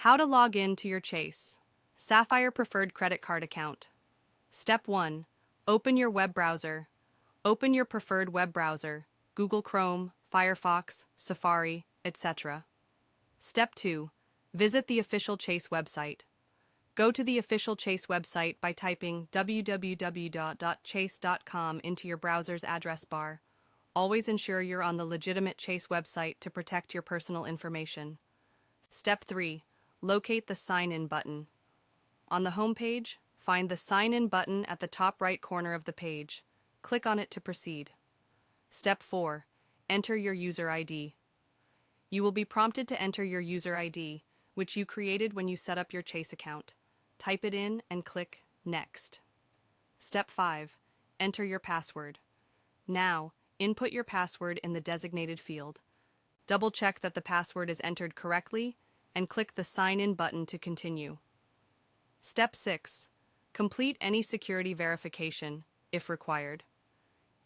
How to log in to your Chase Sapphire Preferred credit card account. Step 1. Open your web browser. Open your preferred web browser, Google Chrome, Firefox, Safari, etc. Step 2. Visit the official Chase website. Go to the official Chase website by typing www.chase.com into your browser's address bar. Always ensure you're on the legitimate Chase website to protect your personal information. Step 3. Locate the Sign In button. On the home page, find the Sign In button at the top right corner of the page. Click on it to proceed. Step 4. Enter your user ID. You will be prompted to enter your user ID, which you created when you set up your Chase account. Type it in and click Next. Step 5. Enter your password. Now, input your password in the designated field. Double-check that the password is entered correctly and click the Sign In button to continue. Step 6. Complete any security verification, if required.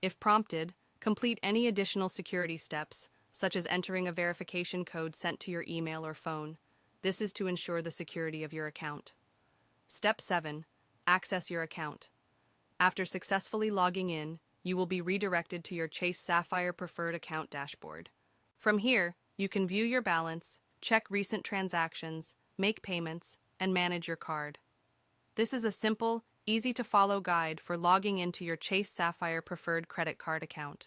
If prompted, complete any additional security steps, such as entering a verification code sent to your email or phone. This is to ensure the security of your account. Step 7. Access your account. After successfully logging in, you will be redirected to your Chase Sapphire Preferred account dashboard. From here, you can view your balance, check recent transactions, make payments, and manage your card. This is a simple, easy-to-follow guide for logging into your Chase Sapphire Preferred credit card account.